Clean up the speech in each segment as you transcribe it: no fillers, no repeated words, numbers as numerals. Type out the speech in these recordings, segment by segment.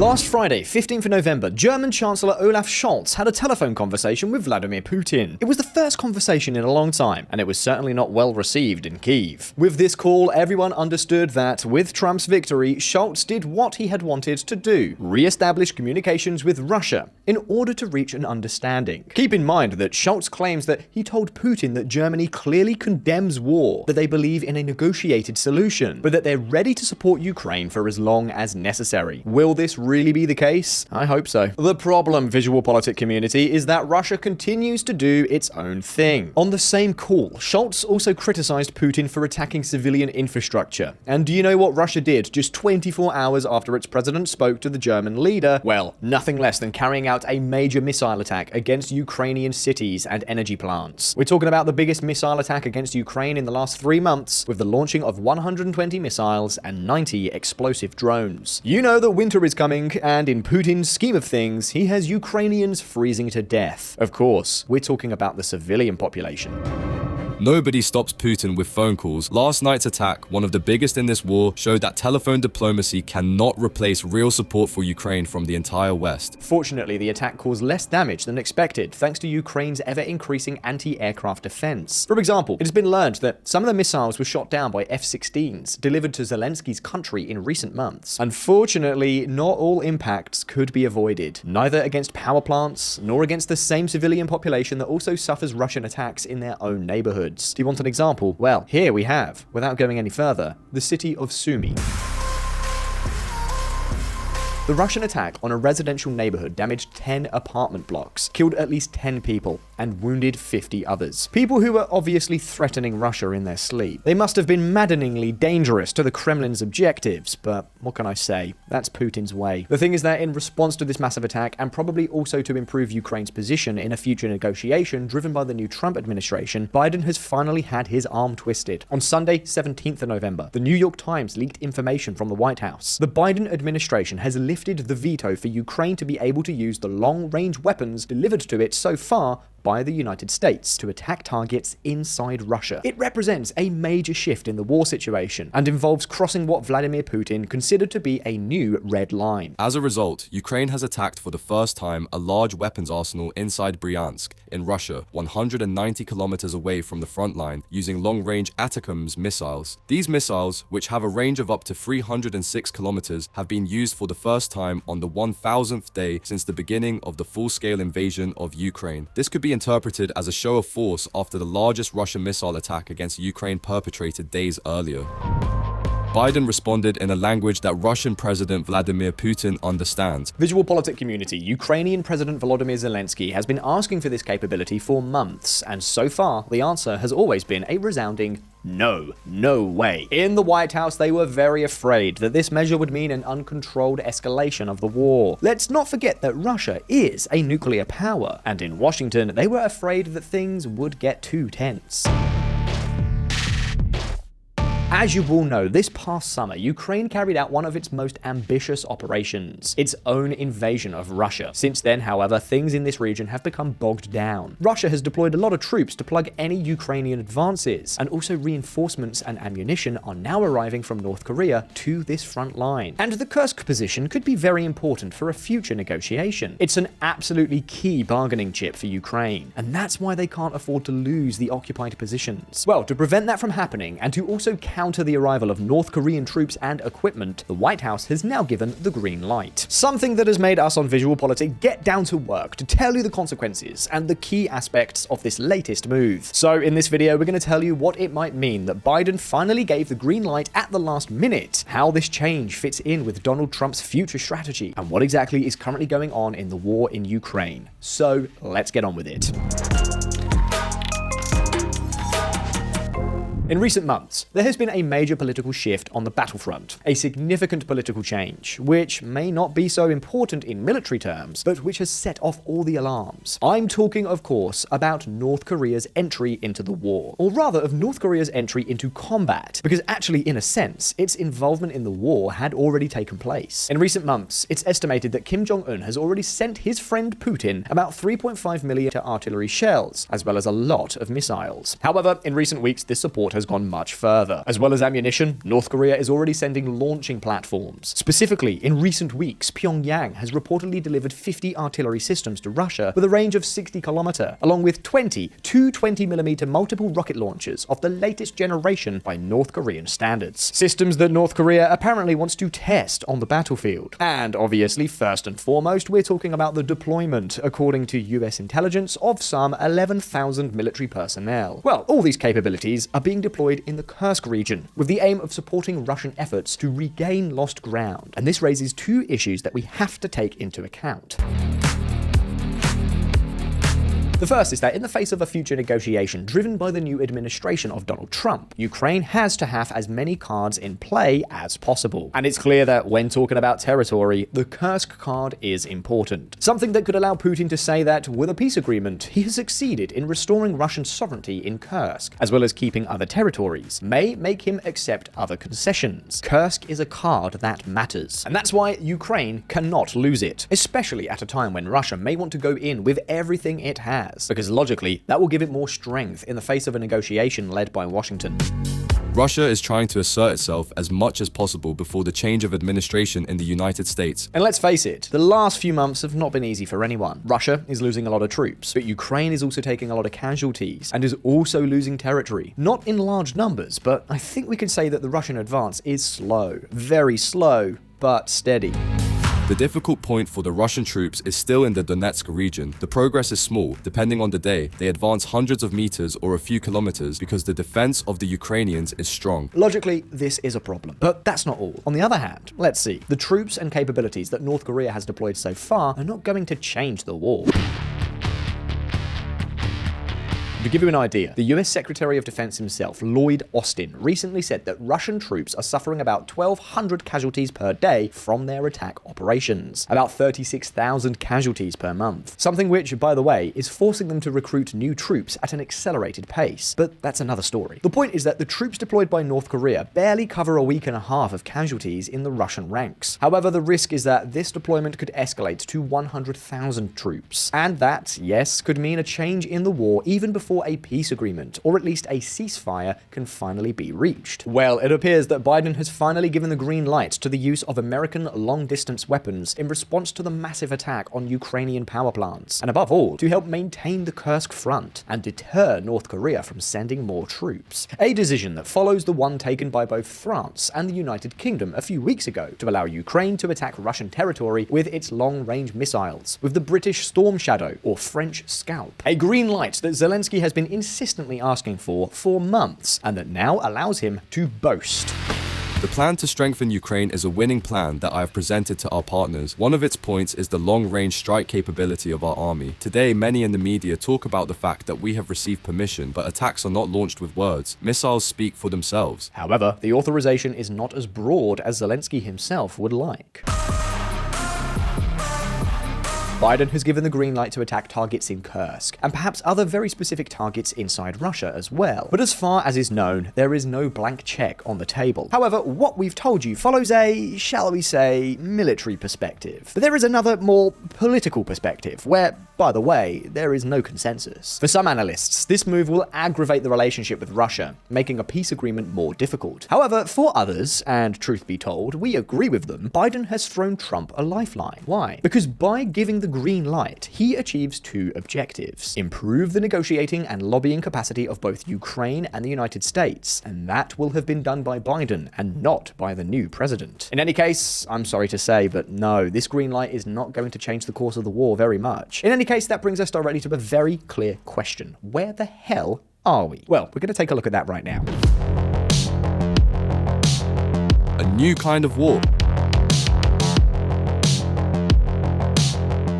Last Friday, 15th of November, German Chancellor Olaf Scholz had a telephone conversation with Vladimir Putin. It was the first conversation in a long time, and it was certainly not well received in Kyiv. With this call, everyone understood that, with Trump's victory, Scholz did what he had wanted to do: re-establish communications with Russia in order to reach an understanding. Keep in mind that Scholz claims that he told Putin that Germany clearly condemns war, that they believe in a negotiated solution, but that they're ready to support Ukraine for as long as necessary. Will this really be the case? I hope so. The problem, VisualPolitik community, is that Russia continues to do its own thing. On the same call, Scholz also criticized Putin for attacking civilian infrastructure. And do you know what Russia did just 24 hours after its president spoke to the German leader? Well, nothing less than carrying out a major missile attack against Ukrainian cities and energy plants. We're talking about the biggest missile attack against Ukraine in the last 3 months, with the launching of 120 missiles and 90 explosive drones. You know that winter is coming, and in Putin's scheme of things, he has Ukrainians freezing to death. Of course, we're talking about the civilian population. Nobody stops Putin with phone calls. Last night's attack, one of the biggest in this war, showed that telephone diplomacy cannot replace real support for Ukraine from the entire West. Fortunately, the attack caused less damage than expected, thanks to Ukraine's ever-increasing anti-aircraft defense. For example, it has been learned that some of the missiles were shot down by F-16s delivered to Zelensky's country in recent months. Unfortunately, not all impacts could be avoided, neither against power plants, nor against the same civilian population that also suffers Russian attacks in their own neighborhoods. Do you want an example? Well, here we have, without going any further, the city of Sumy. The Russian attack on a residential neighborhood damaged 10 apartment blocks, killed at least 10 people, and wounded 50 others. People who were obviously threatening Russia in their sleep. They must have been maddeningly dangerous to the Kremlin's objectives, but what can I say? That's Putin's way. The thing is that in response to this massive attack, and probably also to improve Ukraine's position in a future negotiation driven by the new Trump administration, Biden has finally had his arm twisted. On Sunday, 17th of November, the New York Times leaked information from the White House. The Biden administration has lifted the veto for Ukraine to be able to use the long-range weapons delivered to it so far by the United States to attack targets inside Russia. It represents a major shift in the war situation and involves crossing what Vladimir Putin considered to be a new red line. As a result, Ukraine has attacked for the first time a large weapons arsenal inside Bryansk in Russia, 190 kilometers away from the front line, using long-range ATACMS missiles. These missiles, which have a range of up to 306 kilometers, have been used for the first time on the 1000th day since the beginning of the full-scale invasion of Ukraine. This could be interpreted as a show of force after the largest Russian missile attack against Ukraine perpetrated days earlier. Biden responded in a language that Russian President Vladimir Putin understands. VisualPolitik community, Ukrainian President Volodymyr Zelensky has been asking for this capability for months, and so far, the answer has always been a resounding no. No way. In the White House, they were very afraid that this measure would mean an uncontrolled escalation of the war. Let's not forget that Russia is a nuclear power, and in Washington, they were afraid that things would get too tense. As you all know, this past summer, Ukraine carried out one of its most ambitious operations, its own invasion of Russia. Since then, however, things in this region have become bogged down. Russia has deployed a lot of troops to plug any Ukrainian advances, and also reinforcements and ammunition are now arriving from North Korea to this front line. And the Kursk position could be very important for a future negotiation. It's an absolutely key bargaining chip for Ukraine, and that's why they can't afford to lose the occupied positions. Well, to prevent that from happening, and to also counter the arrival of North Korean troops and equipment, the White House has now given the green light. Something that has made us on VisualPolitik get down to work to tell you the consequences and the key aspects of this latest move. So in this video, we're going to tell you what it might mean that Biden finally gave the green light at the last minute, how this change fits in with Donald Trump's future strategy, and what exactly is currently going on in the war in Ukraine. So let's get on with it. In recent months, there has been a major political shift on the battlefront, a significant political change, which may not be so important in military terms, but which has set off all the alarms. I'm talking, of course, about North Korea's entry into the war, or rather of North Korea's entry into combat, because actually, in a sense, its involvement in the war had already taken place. In recent months, it's estimated that Kim Jong-un has already sent his friend Putin about 3.5 million artillery shells, as well as a lot of missiles. However, in recent weeks, this support has has gone much further. As well as ammunition, North Korea is already sending launching platforms. Specifically, in recent weeks, Pyongyang has reportedly delivered 50 artillery systems to Russia with a range of 60 km, along with 20 220mm multiple rocket launchers of the latest generation by North Korean standards. Systems that North Korea apparently wants to test on the battlefield. And obviously, first and foremost, we're talking about the deployment, according to US intelligence, of some 11,000 military personnel. Well, all these capabilities are being deployed in the Kursk region, with the aim of supporting Russian efforts to regain lost ground. And this raises two issues that we have to take into account. The first is that in the face of a future negotiation driven by the new administration of Donald Trump, Ukraine has to have as many cards in play as possible. And it's clear that when talking about territory, the Kursk card is important. Something that could allow Putin to say that with a peace agreement, he has succeeded in restoring Russian sovereignty in Kursk, as well as keeping other territories, may make him accept other concessions. Kursk is a card that matters. And that's why Ukraine cannot lose it, especially at a time when Russia may want to go in with everything it has. Because logically, that will give it more strength in the face of a negotiation led by Washington. Russia is trying to assert itself as much as possible before the change of administration in the United States. And let's face it, the last few months have not been easy for anyone. Russia is losing a lot of troops, but Ukraine is also taking a lot of casualties and is also losing territory. Not in large numbers, but I think we can say that the Russian advance is slow. Very slow, but steady. The difficult point for the Russian troops is still in the Donetsk region. The progress is small. Depending on the day, they advance hundreds of meters or a few kilometers because the defense of the Ukrainians is strong. Logically, this is a problem. But that's not all. On the other hand, let's see. The troops and capabilities that North Korea has deployed so far are not going to change the war. To give you an idea, the US Secretary of Defense himself, Lloyd Austin, recently said that Russian troops are suffering about 1,200 casualties per day from their attack operations. About 36,000 casualties per month. Something which, by the way, is forcing them to recruit new troops at an accelerated pace. But that's another story. The point is that the troops deployed by North Korea barely cover a week and a half of casualties in the Russian ranks. However, the risk is that this deployment could escalate to 100,000 troops. And that, yes, could mean a change in the war even before a peace agreement, or at least a ceasefire, can finally be reached. Well, it appears that Biden has finally given the green light to the use of American long-distance weapons in response to the massive attack on Ukrainian power plants, and above all, to help maintain the Kursk front and deter North Korea from sending more troops. A decision that follows the one taken by both France and the United Kingdom a few weeks ago to allow Ukraine to attack Russian territory with its long-range missiles, with the British Storm Shadow or French Scalp. A green light that Zelensky has been insistently asking for months, and that now allows him to boast. The plan to strengthen Ukraine is a winning plan that I have presented to our partners. One of its points is the long-range strike capability of our army. Today, many in the media talk about the fact that we have received permission, but attacks are not launched with words. Missiles speak for themselves. However, the authorization is not as broad as Zelensky himself would like. Biden has given the green light to attack targets in Kursk, and perhaps other very specific targets inside Russia as well. But as far as is known, there is no blank check on the table. However, what we've told you follows a, shall we say, military perspective. But there is another, more political perspective, where, by the way, there is no consensus. For some analysts, this move will aggravate the relationship with Russia, making a peace agreement more difficult. However, for others, and truth be told, we agree with them, Biden has thrown Trump a lifeline. Why? Because by giving the green light, he achieves two objectives: improve the negotiating and lobbying capacity of both Ukraine and the United States, and that will have been done by Biden and not by the new president. In any case, I'm sorry to say, but no, this green light is not going to change the course of the war very much. In any case, that brings us directly to a very clear question. Where the hell are we? Well, we're going to take a look at that right now. A new kind of war.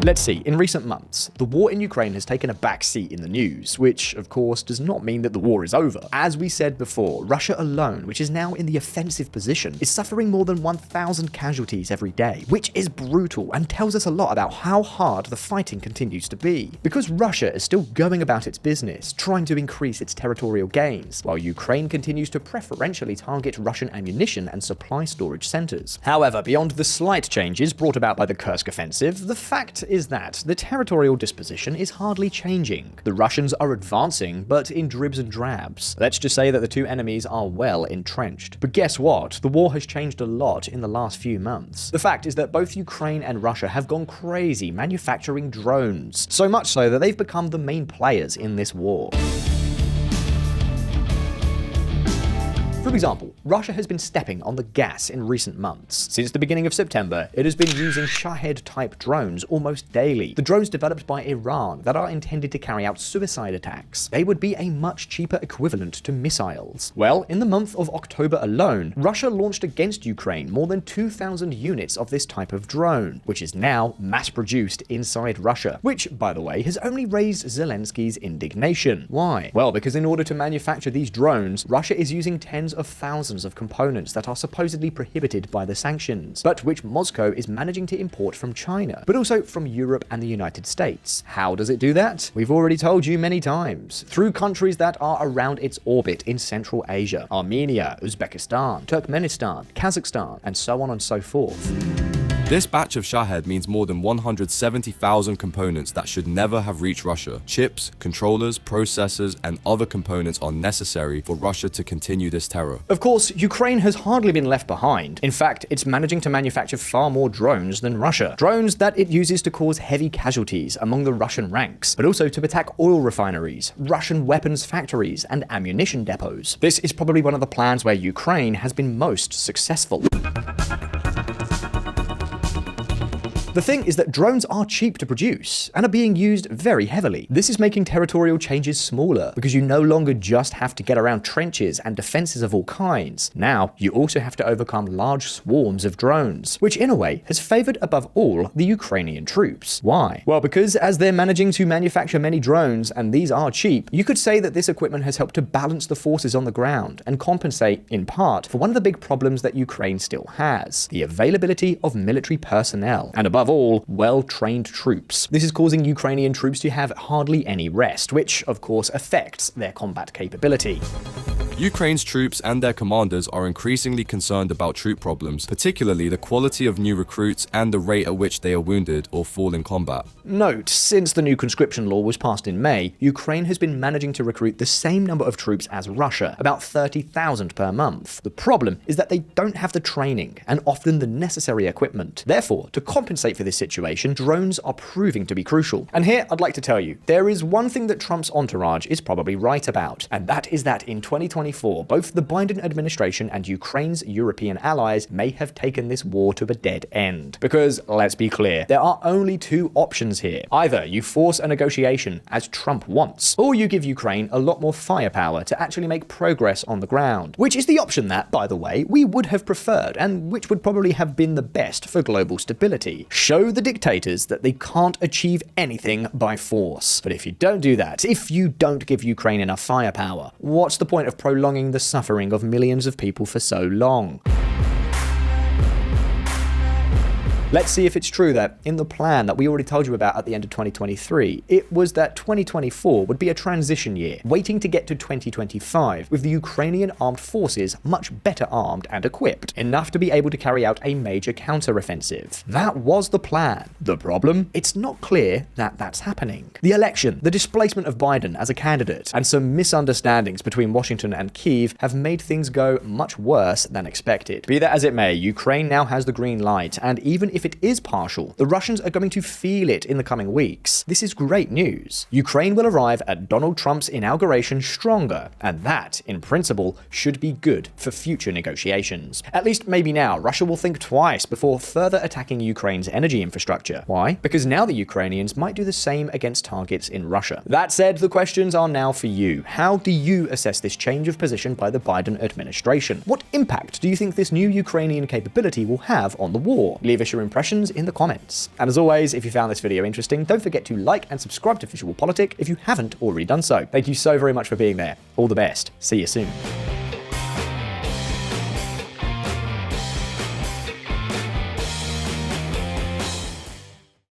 Let's see, in recent months, the war in Ukraine has taken a back seat in the news, which, of course, does not mean that the war is over. As we said before, Russia alone, which is now in the offensive position, is suffering more than 1,000 casualties every day, which is brutal and tells us a lot about how hard the fighting continues to be. Because Russia is still going about its business, trying to increase its territorial gains, while Ukraine continues to preferentially target Russian ammunition and supply storage centers. However, beyond the slight changes brought about by the Kursk offensive, the fact is that the territorial disposition is hardly changing. The Russians are advancing, but in dribs and drabs. Let's just say that the two enemies are well entrenched. But guess what? The war has changed a lot in the last few months. The fact is that both Ukraine and Russia have gone crazy manufacturing drones, so much so that they've become the main players in this war. For example, Russia has been stepping on the gas in recent months. Since the beginning of September, it has been using Shahed-type drones almost daily. The drones developed by Iran that are intended to carry out suicide attacks. They would be a much cheaper equivalent to missiles. Well, in the month of October alone, Russia launched against Ukraine more than 2,000 units of this type of drone, which is now mass-produced inside Russia, which, by the way, has only raised Zelensky's indignation. Why? Well, because in order to manufacture these drones, Russia is using tens of thousands of components that are supposedly prohibited by the sanctions, but which Moscow is managing to import from China, but also from Europe and the United States. How does it do that? We've already told you many times. Through countries that are around its orbit in Central Asia: Armenia, Uzbekistan, Turkmenistan, Kazakhstan, and so on and so forth. This batch of Shahed means more than 170,000 components that should never have reached Russia. Chips, controllers, processors, and other components are necessary for Russia to continue this terror. Of course, Ukraine has hardly been left behind. In fact, it's managing to manufacture far more drones than Russia. Drones that it uses to cause heavy casualties among the Russian ranks, but also to attack oil refineries, Russian weapons factories, and ammunition depots. This is probably one of the plans where Ukraine has been most successful. The thing is that drones are cheap to produce and are being used very heavily. This is making territorial changes smaller because you no longer just have to get around trenches and defenses of all kinds. Now, you also have to overcome large swarms of drones, which in a way has favored above all the Ukrainian troops. Why? Well, because as they're managing to manufacture many drones and these are cheap, you could say that this equipment has helped to balance the forces on the ground and compensate, in part, for one of the big problems that Ukraine still has: the availability of military personnel, and above all, well-trained troops. This is causing Ukrainian troops to have hardly any rest, which of course affects their combat capability. Ukraine's troops and their commanders are increasingly concerned about troop problems, particularly the quality of new recruits and the rate at which they are wounded or fall in combat. Note, since the new conscription law was passed in May, Ukraine has been managing to recruit the same number of troops as Russia, about 30,000 per month. The problem is that they don't have the training and often the necessary equipment. Therefore, to compensate for this situation, drones are proving to be crucial. And here I'd like to tell you, there is one thing that Trump's entourage is probably right about, and that is that in 2024, both the Biden administration and Ukraine's European allies may have taken this war to a dead end. Because, let's be clear, there are only two options here. Either you force a negotiation, as Trump wants, or you give Ukraine a lot more firepower to actually make progress on the ground. Which is the option that, by the way, we would have preferred, and which would probably have been the best for global stability. Show the dictators that they can't achieve anything by force. But if you don't do that, if you don't give Ukraine enough firepower, what's the point of prolonging the suffering of millions of people for so long? Let's see if it's true that in the plan that we already told you about at the end of 2023, it was that 2024 would be a transition year, waiting to get to 2025, with the Ukrainian armed forces much better armed and equipped, enough to be able to carry out a major counter-offensive. That was the plan. The problem? It's not clear that that's happening. The election, the displacement of Biden as a candidate, and some misunderstandings between Washington and Kyiv have made things go much worse than expected. Be that as it may, Ukraine now has the green light, and even if it is partial, the Russians are going to feel it in the coming weeks. This is great news. Ukraine will arrive at Donald Trump's inauguration stronger, and that, in principle, should be good for future negotiations. At least maybe now, Russia will think twice before further attacking Ukraine's energy infrastructure. Why? Because now the Ukrainians might do the same against targets in Russia. That said, the questions are now for you. How do you assess this change of position by the Biden administration? What impact do you think this new Ukrainian capability will have on the war? Leave us your impressions in the comments. And as always, if you found this video interesting, don't forget to like and subscribe to VisualPolitik if you haven't already done so. Thank you so very much for being there. All the best. See you soon.